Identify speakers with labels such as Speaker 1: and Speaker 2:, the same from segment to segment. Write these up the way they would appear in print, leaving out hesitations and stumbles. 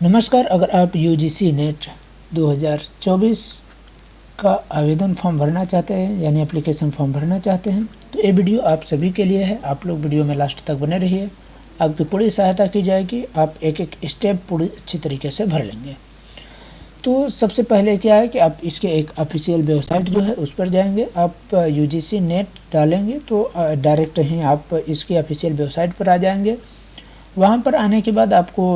Speaker 1: नमस्कार। अगर आप यूजीसी नेट 2024 का आवेदन फॉर्म भरना चाहते हैं यानी एप्लीकेशन फॉर्म भरना चाहते हैं तो ये वीडियो आप सभी के लिए है। आप लोग वीडियो में लास्ट तक बने रहिए, आपकी पूरी सहायता की जाएगी। आप एक एक स्टेप पूरी अच्छी तरीके से भर लेंगे। तो सबसे पहले क्या है कि आप इसके एक ऑफिशियल वेबसाइट जो है उस पर जाएंगे। आप यूजीसी नेट डालेंगे तो डायरेक्ट ही आप इसकी ऑफिशियल वेबसाइट पर आ जाएंगे। वहाँ पर आने के बाद आपको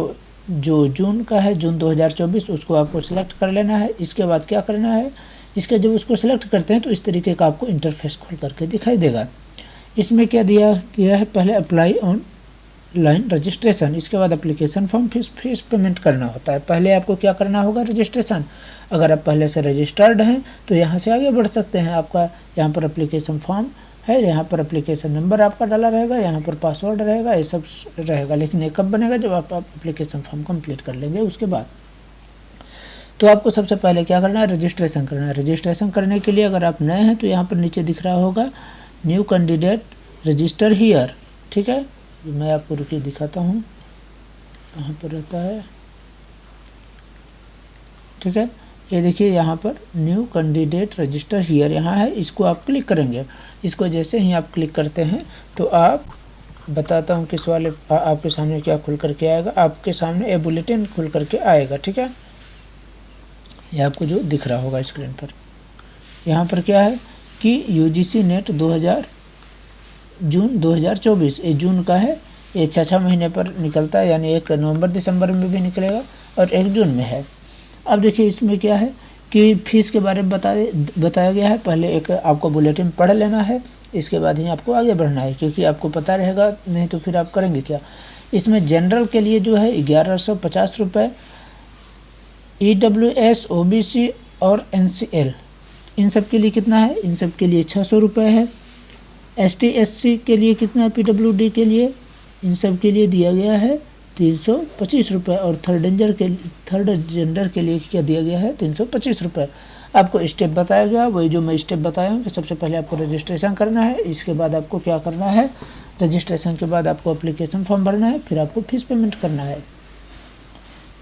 Speaker 1: जो जून का है, जून 2024, उसको आपको सिलेक्ट कर लेना है। इसके बाद क्या करना है, इसके जब उसको सिलेक्ट करते हैं तो इस तरीके का आपको इंटरफेस खोल करके दिखाई देगा। इसमें क्या दिया गया है, पहले अप्लाई ऑनलाइन रजिस्ट्रेशन, इसके बाद एप्लीकेशन फॉर्म, फीस पेमेंट करना होता है। पहले आपको क्या करना होगा, रजिस्ट्रेशन। अगर आप पहले से रजिस्टर्ड हैं तो यहाँ से आगे बढ़ सकते हैं। आपका यहाँ पर एप्लीकेशन फॉर्म है, यहाँ पर एप्लीकेशन नंबर आपका डाला रहेगा, यहाँ पर पासवर्ड रहेगा, ये सब रहेगा। लेकिन ये कब बनेगा, जब आप एप्लीकेशन फॉर्म कंप्लीट कर लेंगे उसके बाद। तो आपको सबसे पहले क्या करना है, रजिस्ट्रेशन करना है। रजिस्ट्रेशन करने के लिए अगर आप नए हैं तो यहाँ पर नीचे दिख रहा होगा न्यू कैंडिडेट रजिस्टर हियर। ठीक है, मैं आपको रुकिए दिखाता हूँ कहाँ पर रहता है। ठीक है, ये देखिए यहाँ पर न्यू कैंडिडेट रजिस्टर हियर यहाँ है, इसको आप क्लिक करेंगे। इसको जैसे ही आप क्लिक करते हैं तो आप बताता हूँ किस वाले आपके सामने क्या खुल करके आएगा। आपके सामने ए बुलेटिन खुल करके आएगा। ठीक है, ये आपको जो दिख रहा होगा स्क्रीन पर। यहाँ पर क्या है कि यूजीसी नेट जून 2024, ये जून का है। ये 6 महीने पर निकलता है, यानी 1 नवंबर दिसंबर में भी निकलेगा और 1 जून में है। अब देखिए इसमें क्या है कि फ़ीस के बारे में बताया गया है। पहले एक आपको बुलेटिन पढ़ लेना है, इसके बाद ही आपको आगे बढ़ना है, क्योंकि आपको पता रहेगा नहीं तो फिर आप करेंगे क्या। इसमें जनरल के लिए जो है 1150 रुपये, EWS, OBC और NCL, इन सब के लिए कितना है, इन सब के लिए 600 रुपये है। ST SC के लिए कितना है, PWD के लिए, इन सब के लिए दिया गया है 325 रुपये। और थर्ड जेंडर के लिए क्या दिया गया है, 325 रुपये। आपको स्टेप बताया गया, वही जो मैं स्टेप बताया हूँ कि सबसे पहले आपको रजिस्ट्रेशन करना है। इसके बाद आपको क्या करना है, रजिस्ट्रेशन के बाद आपको एप्लीकेशन फॉर्म भरना है, फिर आपको फीस पेमेंट करना है।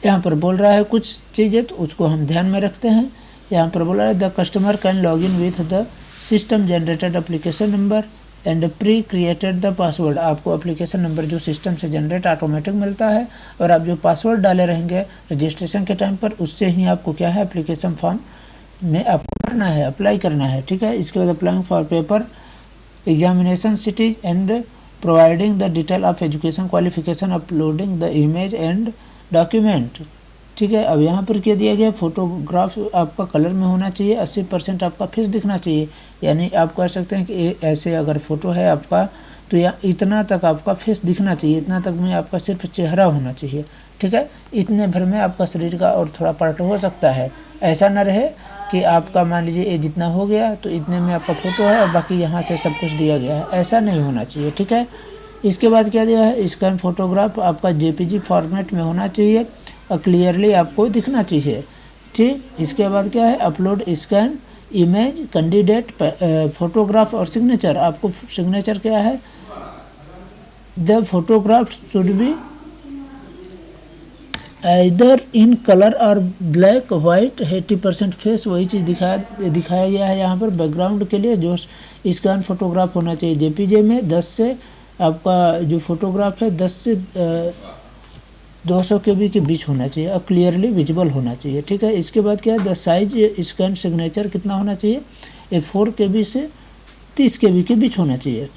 Speaker 1: यहाँ पर बोल रहा है कुछ चीज़ें, तो उसको हम ध्यान में रखते हैं। यहाँ पर बोल रहा है the customer can log in with the system generated application number and pre created the password. आपको एप्लीकेशन नंबर जो सिस्टम से जनरेट ऑटोमेटिक मिलता है, और आप जो पासवर्ड डाले रहेंगे रजिस्ट्रेशन के टाइम पर, उससे ही आपको क्या है, एप्लीकेशन फॉर्म में आपको भरना है, अप्लाई करना है। ठीक है, इसके बाद applying for paper examination cities and providing the detail of education qualification, uploading the image and document. ठीक है, अब यहाँ पर क्या दिया गया, फोटोग्राफ आपका कलर में होना चाहिए, 80% आपका फेस दिखना चाहिए। यानी आप कह सकते हैं कि ऐसे अगर फ़ोटो है आपका तो या इतना तक आपका फेस दिखना चाहिए, इतना तक में आपका सिर्फ चेहरा होना चाहिए। ठीक है, इतने भर में आपका शरीर का और थोड़ा पार्ट हो सकता है। ऐसा ना रहे कि आपका मान लीजिए ये जितना हो गया तो इतने में आपका फ़ोटो है और बाकी यहाँ से सब कुछ दिया गया है, ऐसा नहीं होना चाहिए। ठीक है, इसके बाद क्या दिया है, स्कैन फोटोग्राफ आपका JPG फॉर्मेट में होना चाहिए और क्लियरली आपको दिखना चाहिए। ठीक, इसके बाद क्या है, upload scan image candidate photograph और सिग्नेचर। आपको सिग्नेचर क्या है, the photograph should be either in colour और ब्लैक वाइट। 80% फेस वही चीज़ दिखाया गया है। यहाँ पर बैकग्राउंड के लिए जो स्कैन फोटोग्राफ होना चाहिए JPG में 10 से आपका जो फोटोग्राफ है 10 से 200 KB के बीच होना चाहिए और क्लियरली विजिबल होना चाहिए। ठीक है, इसके बाद क्या है, द साइज स्कैन सिग्नेचर कितना होना चाहिए, ये 4 KB से 30 KB के बीच होना चाहिए।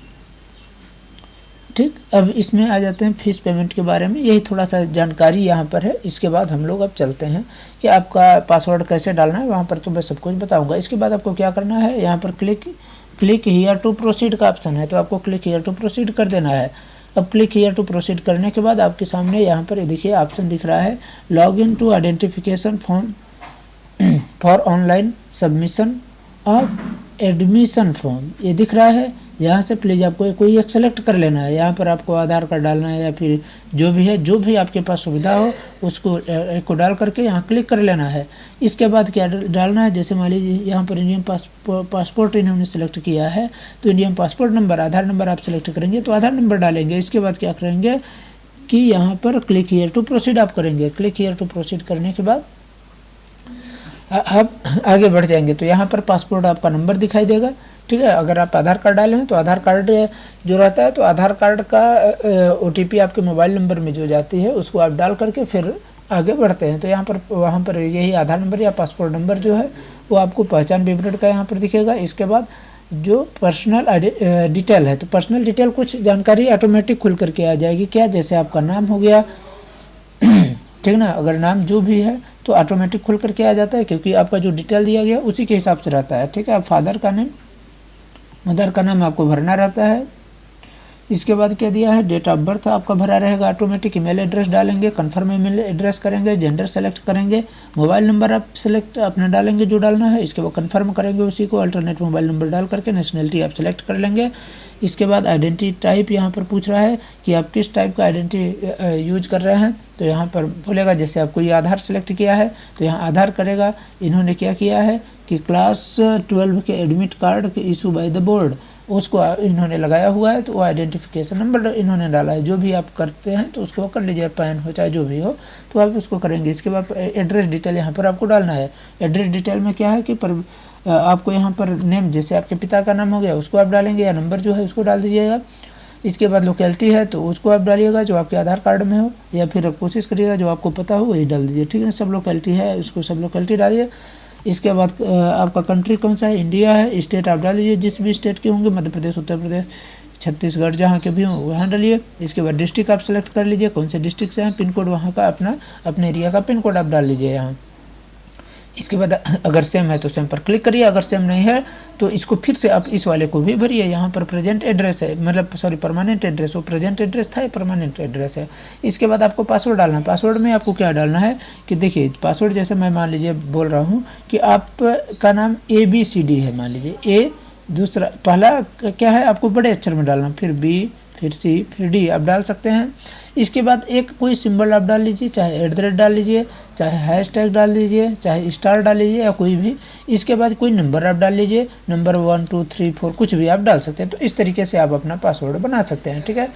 Speaker 1: ठीक, अब इसमें आ जाते हैं फीस पेमेंट के बारे में। यही थोड़ा सा जानकारी यहाँ पर है। इसके बाद हम लोग अब चलते हैं कि आपका पासवर्ड कैसे डालना है, वहाँ पर तो मैं सब कुछ बताऊँगा। इसके बाद आपको क्या करना है, यहाँ पर क्लिक हियर टू प्रोसीड का ऑप्शन है, तो आपको क्लिक हियर टू प्रोसीड कर देना है। अब क्लिक हियर टू प्रोसीड करने के बाद आपके सामने यहाँ पर देखिए ऑप्शन दिख रहा है, log in to identification form for online submission of admission form, ये दिख रहा है। यहाँ से प्लीज़ आपको कोई एक सेलेक्ट कर लेना है। यहाँ पर आपको आधार कार्ड डालना है या फिर जो भी है, जो भी आपके पास सुविधा हो उसको एक को डाल करके यहाँ क्लिक कर लेना है। इसके बाद क्या डालना है, जैसे मान लीजिए यहाँ पर इंडियन पासपोर्ट इन्होंने सेलेक्ट किया है तो इंडियन पासपोर्ट नंबर, आधार नंबर आप सेलेक्ट करेंगे तो आधार नंबर डालेंगे। इसके बाद क्या करेंगे, कि यहाँ पर क्लिक हियर टू प्रोसीड आप करेंगे। क्लिक हियर टू प्रोसीड करने के बाद आप आगे बढ़ जाएंगे। तो यहाँ पर पासपोर्ट आपका नंबर दिखाई देगा, ठीक है। अगर आप आधार कार्ड डालें तो आधार कार्ड जो रहता है, तो आधार कार्ड का OTP आपके मोबाइल नंबर में जो जाती है उसको आप डाल करके फिर आगे बढ़ते हैं। तो यहाँ पर वहाँ पर यही आधार नंबर या पासपोर्ट नंबर जो है वो आपको पहचान विवरण का यहाँ पर दिखेगा। इसके बाद जो पर्सनल डिटेल है, तो पर्सनल डिटेल कुछ जानकारी ऑटोमेटिक खुल करके आ जाएगी। क्या, जैसे आपका नाम हो गया, ठीक ना, अगर नाम जो भी है तो ऑटोमेटिक खुल करके आ जाता है, क्योंकि आपका जो डिटेल दिया गया उसी के हिसाब से रहता है, ठीक है। आप फादर का नेम, मदर का नाम आपको भरना रहता है। इसके बाद क्या दिया है, डेट ऑफ बर्थ आपका भरा रहेगा ऑटोमेटिक। ईमेल एड्रेस डालेंगे, कन्फर्म ईमेल एड्रेस करेंगे, जेंडर सेलेक्ट करेंगे, मोबाइल नंबर आप सेलेक्ट अपना डालेंगे जो डालना है। इसके बाद कन्फर्म करेंगे उसी को, अल्टरनेट मोबाइल नंबर डाल करके नेशनलिटी आप सेलेक्ट कर लेंगे। इसके बाद आइडेंटिटी टाइप यहाँ पर पूछ रहा है कि आप किस टाइप का आइडेंटिटी यूज कर रहे हैं। तो यहाँ पर बोलेगा, जैसे आपको ये आधार सेलेक्ट किया है तो यहाँ आधार करेगा। इन्होंने क्या किया है कि क्लास 12 के एडमिट कार्ड के इशू बाय द बोर्ड उसको इन्होंने लगाया हुआ है, तो वो आइडेंटिफिकेशन नंबर इन्होंने डाला है। जो भी आप करते हैं तो उसको कर लीजिए, पैन हो चाहे जो भी हो, तो आप उसको करेंगे। इसके बाद एड्रेस डिटेल यहाँ पर आपको डालना है। एड्रेस डिटेल में क्या है कि आपको यहाँ पर नेम, जैसे आपके पिता का नाम हो गया उसको आप डालेंगे, या नंबर जो है उसको डाल दीजिएगा। इसके बाद लोकेलिटी है तो उसको आप डालिएगा जो आपके आधार कार्ड में हो, या फिर आप कोशिश करिएगा जो आपको पता हो वही डाल दीजिए, ठीक है। सब लोकेलिटी है उसको सब लोकेलिटी डालिए। इसके बाद आपका कंट्री कौन सा है, इंडिया है। स्टेट आप डाल दीजिए जिस भी स्टेट के होंगे, मध्य प्रदेश, उत्तर प्रदेश, छत्तीसगढ़, जहाँ के भी हों वहाँ डालिए। इसके बाद डिस्ट्रिक्ट आप सेलेक्ट कर लीजिए, कौन से डिस्ट्रिक्ट से हैं। पिन कोड वहाँ का अपने एरिया का पिन कोड आप डाल लीजिए यहाँ। इसके बाद अगर सेम है तो सेम पर क्लिक करिए, अगर सेम नहीं है तो इसको फिर से आप इस वाले को भी भरिए। यहाँ पर प्रेजेंट एड्रेस है, मतलब सॉरी परमानेंट एड्रेस, वो प्रेजेंट एड्रेस था, परमानेंट एड्रेस है। इसके बाद आपको पासवर्ड डालना है। पासवर्ड में आपको क्या डालना है कि देखिए, पासवर्ड जैसे मैं मान लीजिए बोल रहा हूँ कि आपका नाम ABCD है, मान लीजिए A, दूसरा पहला क्या है आपको बड़े अक्षर में डालना, फिर B, फिर C, फिर D आप डाल सकते हैं। इसके बाद एक कोई सिंबल आप डाल लीजिए, चाहे @ डाल लीजिए, चाहे हैशटैग डाल लीजिए, चाहे स्टार डाल लीजिए, या कोई भी। इसके बाद कोई नंबर आप डाल लीजिए, नंबर 1 2 3 4 कुछ भी आप डाल सकते हैं। तो इस तरीके से आप अपना पासवर्ड बना सकते हैं, ठीक है।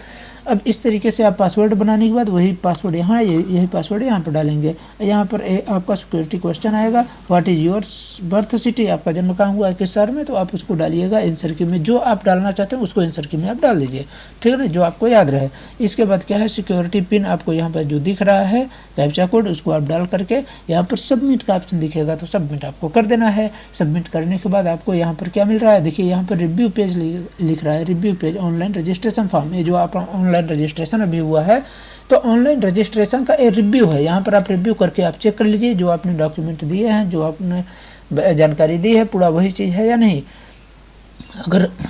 Speaker 1: अब इस तरीके से आप पासवर्ड बनाने के बाद वही पासवर्ड यहाँ, यही पासवर्ड यहाँ पर डालेंगे। यहाँ पर आपका सिक्योरिटी क्वेश्चन आएगा, what is your birth city, आपका जन्म कहाँ हुआ है, किस शहर में, तो आप उसको डालिएगा आंसर की में। जो आप डालना चाहते हैं उसको आंसर की में आप डाल दीजिए, ठीक है ना, जो आपको याद रहे। इसके बाद क्या है, सिक्योरिटी पिन आपको यहाँ पर जो दिख रहा है कैप्चा कोड, उसको आप डाल करके यहाँ पर सबमिट का ऑप्शन दिखेगा, तो सबमिट आपको कर देना है। सबमिट करने के बाद आपको यहाँ पर क्या मिल रहा है, देखिए यहाँ पर रिव्यू पेज लिख रहा है, review page online registration form. ये जो आप ऑनलाइन रजिस्ट्रेशन अभी हुआ है, तो ऑनलाइन रजिस्ट्रेशन का एक रिव्यू है। यहाँ पर आप रिव्यू करके आप चेक कर लीजिए जो आपने डॉक्यूमेंट दिए हैं, जो आपने जानकारी दी है, पूरा वही चीज़ है या नहीं।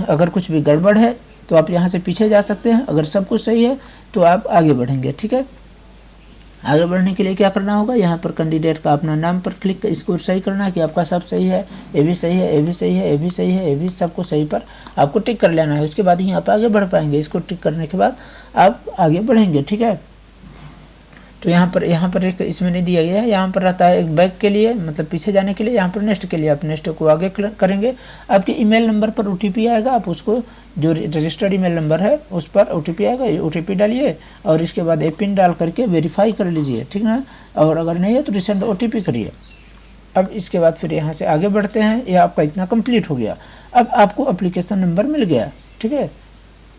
Speaker 1: अगर कुछ भी गड़बड़ है तो आप यहाँ से पीछे जा सकते हैं, अगर सब कुछ सही है तो आप आगे बढ़ेंगे, ठीक है। आगे बढ़ने के लिए क्या करना होगा, यहाँ पर कैंडिडेट का अपना नाम पर क्लिक, इसको सही करना है कि आपका सब सही है, ए भी सही है, ए भी सही है, ए भी सही है, ए भी सबको सही पर आपको टिक कर लेना है। उसके बाद ही आप आगे बढ़ पाएंगे। इसको टिक करने के बाद आप आगे बढ़ेंगे, ठीक है। तो यहाँ पर एक इसमें नहीं दिया गया है, यहाँ पर रहता है एक बैक के लिए, मतलब पीछे जाने के लिए, यहाँ पर नेक्स्ट के लिए आप नेक्स्ट को आगे करेंगे। आपके ईमेल नंबर पर OTP आएगा, आप उसको जो रजिस्टर्ड ईमेल नंबर है उस पर OTP आएगा, OTP डालिए और इसके बाद पिन डाल करके वेरीफाई कर लीजिए, ठीक ना। और अगर नहीं है तो रिसेंड OTP करिए। अब इसके बाद फिर यहाँ से आगे बढ़ते हैं। यह आपका इतना कंप्लीट हो गया। अब आपको एप्लीकेशन नंबर मिल गया, ठीक है।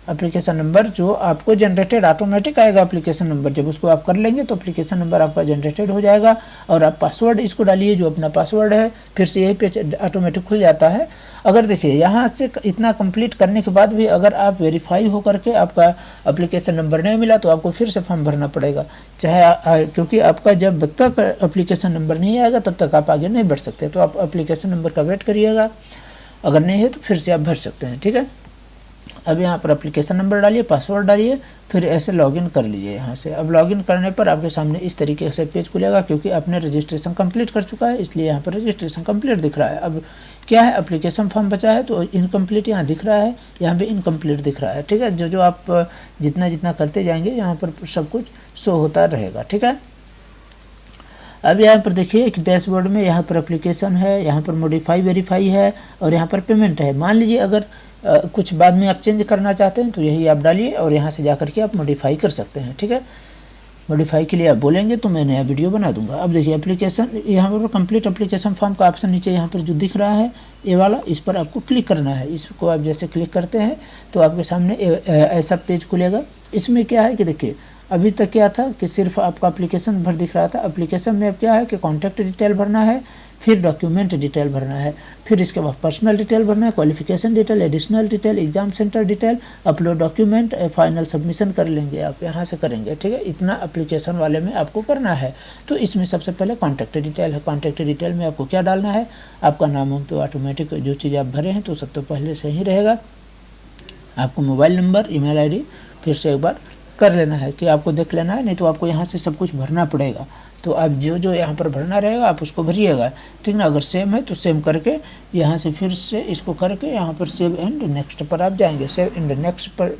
Speaker 1: एप्लीकेशन नंबर जो आपको जनरेटेड ऑटोमेटिक आएगा, एप्लीकेशन नंबर जब उसको आप कर लेंगे तो एप्लीकेशन नंबर आपका जनरेटेड हो जाएगा। और आप पासवर्ड इसको डालिए जो अपना पासवर्ड है, फिर से यही पेज ऑटोमेटिक खुल जाता है। अगर देखिए यहाँ से इतना कंप्लीट करने के बाद भी अगर आप वेरीफाई हो करके आपका एप्लीकेशन नंबर नहीं मिला तो आपको फिर से फॉर्म भरना पड़ेगा, चाहे क्योंकि आपका जब तक एप्लीकेशन नंबर नहीं आएगा तब तक आप आगे नहीं बढ़ सकते। तो आप एप्लीकेशन नंबर का वेट करिएगा, अगर नहीं है तो फिर से आप भर सकते हैं, ठीक है। अब यहाँ पर एप्लीकेशन नंबर डालिए, पासवर्ड डालिए, फिर ऐसे लॉगिन कर लीजिए यहाँ से। अब लॉगिन करने पर आपके सामने इस तरीके से पेज खुलेगा, क्योंकि आपने रजिस्ट्रेशन कंप्लीट कर चुका है इसलिए यहाँ पर रजिस्ट्रेशन कंप्लीट दिख रहा है। अब क्या है, एप्लीकेशन फॉर्म बचा है तो इनकम्प्लीट यहाँ दिख रहा है, यहाँ पे इनकम्प्लीट दिख रहा है, ठीक है। जो आप जितना करते जाएंगे यहाँ पर सब कुछ शो होता रहेगा, ठीक है। अब यहाँ पर देखिए एक डैशबोर्ड में यहाँ पर एप्लीकेशन है, यहाँ पर मॉडिफाई वेरीफाई है और यहाँ पर पेमेंट है। मान लीजिए अगर कुछ बाद में आप चेंज करना चाहते हैं तो यही आप डालिए और यहाँ से जाकर के आप मॉडिफाई कर सकते हैं, ठीक है। मॉडिफाई के लिए आप बोलेंगे तो मैं नया वीडियो बना दूंगा। अब देखिए एप्लीकेशन, यहाँ पर कंप्लीट एप्लीकेशन फॉर्म का ऑप्शन नीचे यहाँ पर जो दिख रहा है ये वाला, इस पर आपको क्लिक करना है। इसको आप जैसे क्लिक करते हैं तो आपके सामने ऐसा पेज खुलेगा। इसमें क्या है कि देखिए अभी तक क्या था कि सिर्फ आपका एप्लीकेशन भर दिख रहा था। एप्लीकेशन में अब क्या है कि कॉन्टैक्ट डिटेल भरना है, फिर डॉक्यूमेंट डिटेल भरना है, फिर इसके बाद पर्सनल डिटेल भरना है, qualification detail, additional detail, exam centre detail, upload document, final submission कर लेंगे आप यहाँ से करेंगे, ठीक है। इतना एप्लीकेशन वाले में आपको करना है। तो इसमें सबसे पहले कॉन्टैक्ट डिटेल है। कॉन्टैक्ट डिटेल में आपको क्या डालना है, आपका नाम हम तो ऑटोमेटिक जो चीज़ आप भरे हैं तो सब तो पहले से ही रहेगा। आपको मोबाइल नंबर, ईमेल आईडी फिर से एक बार कर लेना है कि आपको देख लेना है, नहीं तो आपको यहाँ से सब कुछ भरना पड़ेगा। तो आप जो जो यहाँ पर भरना रहेगा आप उसको भरिएगा, ठीक ना। अगर सेम है तो सेम करके यहाँ से फिर से इसको करके यहाँ पर सेव एंड नेक्स्ट पर आप जाएंगे। सेव एंड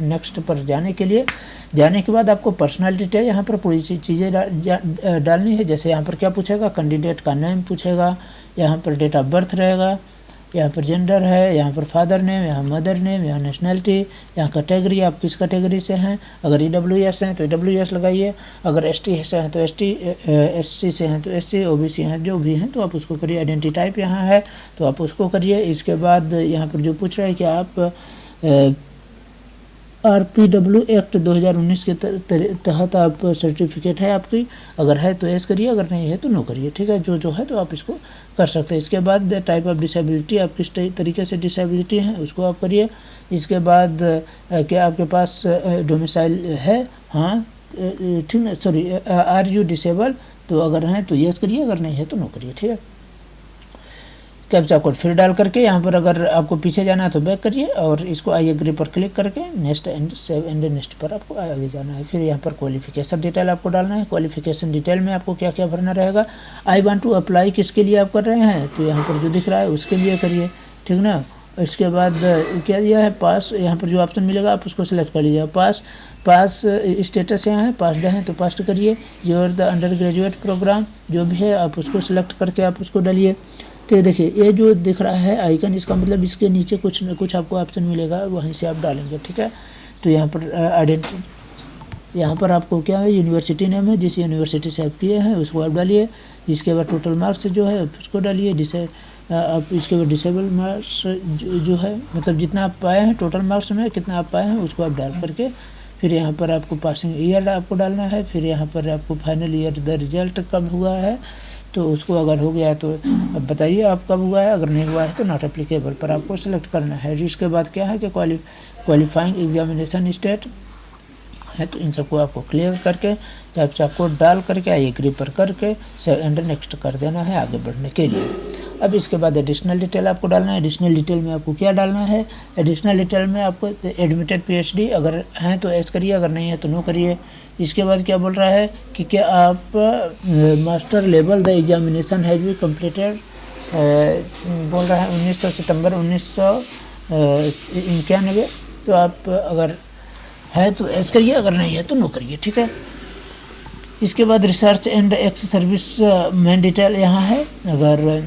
Speaker 1: नेक्स्ट पर जाने के लिए, जाने के बाद आपको पर्सनल डिटेल यहाँ पर पूरी चीज़ें डालनी है। जैसे यहाँ पर क्या पूछेगा, कैंडिडेट का नेम पूछेगा, यहाँ पर डेट ऑफ बर्थ रहेगा, यहाँ पर जेंडर है, यहाँ पर फादर नेम, यहाँ मदर नेम, यहाँ नेशनलिटी, यहाँ कैटेगरी आप किस कैटेगरी से हैं। अगर EWS हैं तो EWS लगाइए, अगर ST से हैं तो ST, SC से हैं तो SC, OBC हैं जो भी हैं तो आप उसको करिए। आइडेंटिटी टाइप यहाँ है तो आप उसको करिए। इसके बाद यहाँ पर जो पूछ रहा है कि आप RPW एक्ट 2019 के तहत आप सर्टिफिकेट है आपकी, अगर है तो एस करिए, अगर नहीं है तो नो करिए, ठीक है। जो है तो आप इसको कर सकते हैं। इसके बाद टाइप ऑफ डिसेबिलिटी, आप किस तरीके से डिसेबिलिटी है उसको आप करिए। इसके बाद क्या आपके पास डोमिसाइल है, हाँ ठीक है, सॉरी आर यू डिसेबल, तो अगर हैं तो यस करिए, अगर नहीं है तो नो करिए, ठीक है। कैप्चा कोड फिर डाल करके यहाँ पर अगर आपको पीछे जाना है तो बैक करिए और इसको आई एग्री पर क्लिक करके next and save and next पर आपको आगे जाना है। फिर यहाँ पर क्वालिफिकेशन डिटेल आपको डालना है। क्वालिफिकेशन डिटेल में आपको क्या क्या भरना रहेगा। आई वांट टू अप्लाई किसके लिए आप कर रहे हैं तो यहाँ पर जो दिख रहा है उसके लिए करिए, ठीक ना। इसके बाद क्या दिया है, पास, यहाँ पर जो ऑप्शन मिलेगा आप उसको सिलेक्ट कर लीजिए। पास स्टेटस यहाँ है, पासड है तो पास करिए। जो द अंडर ग्रेजुएट प्रोग्राम जो भी है आप उसको सिलेक्ट करके आप उसको डालिए। तो देखिए ये जो दिख रहा है आइकन, इसका मतलब इसके नीचे कुछ न कुछ आपको ऑप्शन मिलेगा, वहीं से आप डालेंगे, ठीक है। तो यहाँ पर आइडेंटिटी, यहाँ पर आपको क्या है, यूनिवर्सिटी नेम है, जिस यूनिवर्सिटी से आप किए हैं उसको आप डालिए। इसके बाद टोटल मार्क्स जो है उसको डालिए। आप इसके बाद डिसेबल मार्क्स जो है, मतलब जितना आप पाए हैं टोटल मार्क्स में कितना आप पाए हैं उसको आप डाल करके फिर यहाँ पर आपको पासिंग ईयर आपको डालना है। फिर यहाँ पर आपको फाइनल ईयर द रिजल्ट कब हुआ है तो उसको अगर हो गया है तो अब बताइए आप कब हुआ है, अगर नहीं हुआ है तो नॉट एप्लीकेबल पर आपको सेलेक्ट करना है। इसके बाद क्या है कि क्वालिफाइंग एग्जामिनेशन स्टेट है तो इन सबको आपको क्लियर करके कैप्चा कोड डाल करके आई एग्री पर करके सेव एंड नेक्स्ट कर देना है आगे बढ़ने के लिए। अब इसके बाद एडिशनल डिटेल आपको डालना है। एडिशनल डिटेल में आपको क्या डालना है, एडिशनल डिटेल में आपको एडमिटेड PhD अगर हैं तो एस करिए, अगर नहीं है तो नो करिए। इसके बाद क्या बोल रहा है कि क्या आप master level the examination has be completed, बोल रहा है 19 सितंबर 1991, तो आप अगर है तो एस करिए, अगर नहीं है तो नो करिए, ठीक है। इसके बाद research and ex service man detail यहाँ है, अगर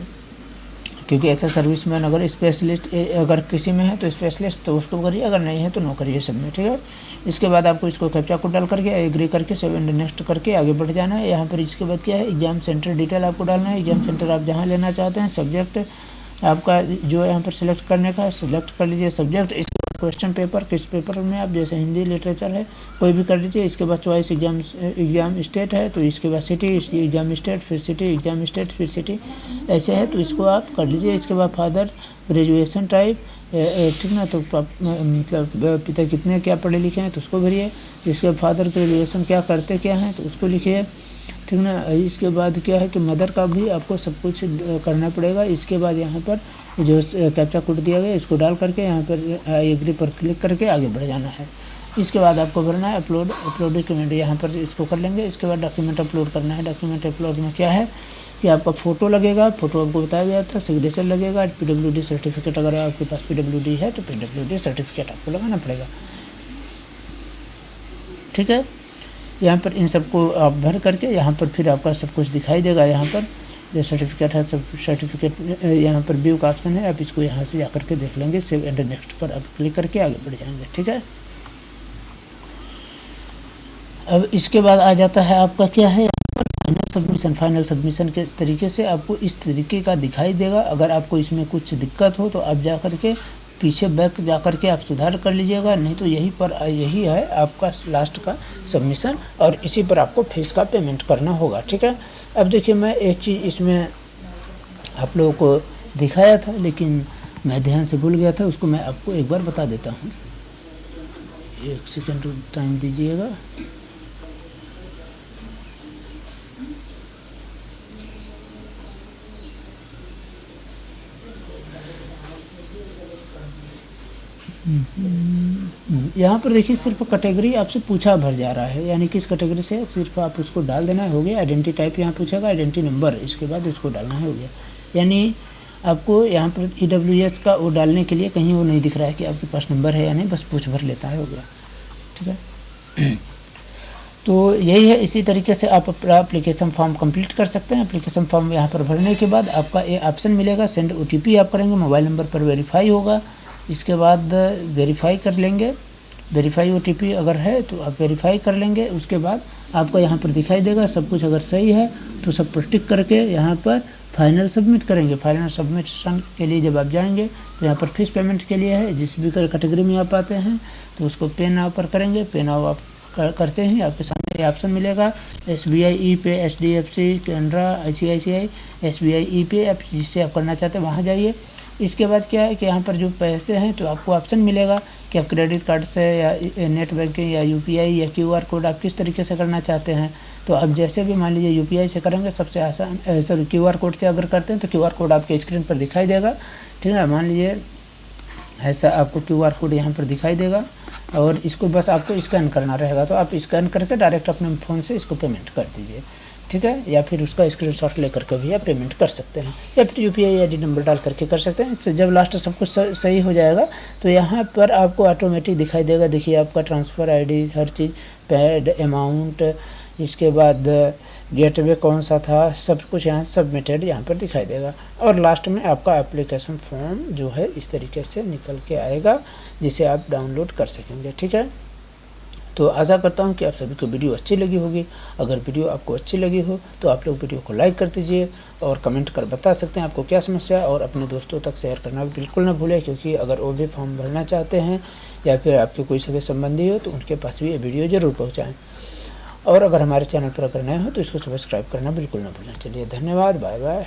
Speaker 1: क्योंकि एक्स सर्विस मैन अगर स्पेशलिस्ट अगर किसी में है तो स्पेशलिस्ट तो उसको करिए, अगर नहीं है तो नो करिए सब में, ठीक है। इसके बाद आपको इसको कैप्चा कोड डाल करके एग्री करके सेव एंड नेक्स्ट करके आगे बढ़ जाना है। यहाँ पर इसके बाद क्या है, एग्जाम सेंटर डिटेल आपको डालना है। एग्जाम सेंटर आप जहाँ लेना चाहते हैं, सब्जेक्ट आपका जो यहाँ पर सिलेक्ट करने का है सिलेक्ट कर लीजिए सब्जेक्ट। इसके बाद क्वेश्चन पेपर, किस पेपर में आप, जैसे हिंदी लिटरेचर है कोई भी कर लीजिए। इसके बाद चॉइस एग्जाम स्टेट है तो इसके बाद सिटी एग्जाम स्टेट, फिर सिटी एग्जाम स्टेट, फिर सिटी, ऐसे है तो इसको आप कर लीजिए। इसके बाद फादर ग्रेजुएशन टाइप, ठीक ना, तो मतलब पिता कितने क्या पढ़े लिखे हैं तो उसको भरिए। इसके बाद फादर ग्रेजुएशन क्या करते क्या हैं तो उसको लिखिए, ठीक ना। इसके बाद क्या है कि मदर का भी आपको सब कुछ करना पड़ेगा। इसके बाद यहाँ पर जो कैप्चा कोड दिया गया इसको डाल करके यहाँ पर आई एग्री पर क्लिक करके आगे बढ़ जाना है। इसके बाद आपको भरना है अपलोड डॉक्यूमेंट, यहाँ पर इसको कर लेंगे। इसके बाद डॉक्यूमेंट अपलोड करना है। डॉक्यूमेंट अपलोड में क्या है कि आपका फ़ोटो लगेगा, फ़ोटो आपको बताया गया था, सिग्नेचर लगेगा, PWD सर्टिफिकेट, अगर आपके पास PWD है तो PWD सर्टिफिकेट आपको लगाना पड़ेगा, ठीक है। यहाँ पर इन सबको आप भर करके यहाँ पर फिर आपका सब कुछ दिखाई देगा। यहाँ पर जो सर्टिफिकेट है सब सर्टिफिकेट यहाँ पर व्यू का ऑप्शन है, आप इसको यहाँ से जा करके देख लेंगे। सेव एंड नेक्स्ट पर आप क्लिक करके आगे बढ़ जाएंगे, ठीक है। अब इसके बाद आ जाता है आपका क्या है फाइनल सबमिशन के तरीके से आपको इस तरीके का दिखाई देगा। अगर आपको इसमें कुछ दिक्कत हो तो आप जा कर के पीछे बैक जा कर के आप सुधार कर लीजिएगा, नहीं तो यही है आपका लास्ट का सबमिशन और इसी पर आपको फीस का पेमेंट करना होगा। ठीक है, अब देखिए मैं एक चीज़ इसमें आप लोगों को दिखाया था लेकिन मैं ध्यान से भूल गया था, उसको मैं आपको एक बार बता देता हूँ। 1 सेकंड टाइम दीजिएगा। यहाँ पर देखिए सिर्फ कैटेगरी आपसे पूछा भर जा रहा है, यानी किस कैटेगरी से सिर्फ आप उसको डाल देना है, हो गया। आइडेंटिटी टाइप यहाँ पूछेगा, आइडेंटिटी नंबर, इसके बाद उसको डालना है, हो गया। यानी आपको यहाँ पर EWS का वो डालने के लिए कहीं वो नहीं दिख रहा है कि आपके पास नंबर है या नहीं, बस पूछ भर लेता है, हो गया। ठीक है, तो यही है। इसी तरीके से आप अपना एप्लीकेशन फॉर्म कंप्लीट कर सकते हैं। एप्लीकेशन फॉर्म यहाँ पर भरने के बाद आपका ये ऑप्शन मिलेगा, सेंड OTP आप करेंगे, मोबाइल नंबर पर वेरीफाई होगा। इसके बाद वेरीफाई कर लेंगे, वेरीफाई OTP अगर है तो आप वेरीफाई कर लेंगे। उसके बाद आपको यहाँ पर दिखाई देगा सब कुछ अगर सही है तो सब पर टिक करके यहाँ पर फाइनल सबमिट करेंगे। फाइनल सबमिशन के लिए जब आप जाएंगे तो यहाँ पर फीस पेमेंट के लिए है, जिस भी कैटेगरी में आप आते हैं तो उसको पे नाउ पर करेंगे। पे नाउ आप करते हैं, आपके सामने ये ऑप्शन मिलेगा SBI E-Pay, HDFC, Canara, ICICI, SBI E-Pay, आप जिससे आप करना चाहते हैं वहाँ जाइए। इसके बाद क्या है कि यहाँ पर जो पैसे हैं तो आपको ऑप्शन मिलेगा कि आप क्रेडिट कार्ड से या नेट बैंकिंग या UPI या QR कोड आप किस तरीके से करना चाहते हैं। तो आप जैसे भी मान लीजिए UPI से करेंगे सबसे आसान, सॉरी QR कोड से अगर करते हैं तो QR कोड आपके स्क्रीन पर दिखाई देगा। ठीक है, मान लीजिए ऐसा आपको QR कोड यहाँ पर दिखाई देगा और इसको बस आपको स्कैन करना रहेगा, तो आप स्कैन करके डायरेक्ट अपने फ़ोन से इसको पेमेंट कर दीजिए। ठीक है, या फिर उसका स्क्रीनशॉट लेकर के भी आप पेमेंट कर सकते हैं, या फिर UPI ID नंबर डाल करके कर सकते हैं। जब लास्ट सब कुछ सही हो जाएगा तो यहाँ पर आपको ऑटोमेटिक दिखाई देगा। देखिए आपका ट्रांसफ़र ID, हर चीज़, पेड अमाउंट, इसके बाद गेटवे कौन सा था, सब कुछ यहाँ सबमिटेड यहाँ पर दिखाई देगा। और लास्ट में आपका एप्लीकेशन फॉर्म जो है इस तरीके से निकल के आएगा, जिसे आप डाउनलोड कर सकेंगे। ठीक है, तो आशा करता हूँ कि आप सभी को वीडियो अच्छी लगी होगी। अगर वीडियो आपको अच्छी लगी हो तो आप लोग वीडियो को लाइक कर दीजिए और कमेंट कर बता सकते हैं आपको क्या समस्या है, और अपने दोस्तों तक शेयर करना बिल्कुल ना भूलें, क्योंकि अगर वो भी फॉर्म भरना चाहते हैं या फिर आपके कोई सगे संबंधी हो तो उनके पास भी ये वीडियो ज़रूर पहुँचाएँ। और अगर हमारे चैनल पर अगर नए हो तो इसको सब्सक्राइब करना बिल्कुल ना भूलें। चलिए धन्यवाद, बाय बाय।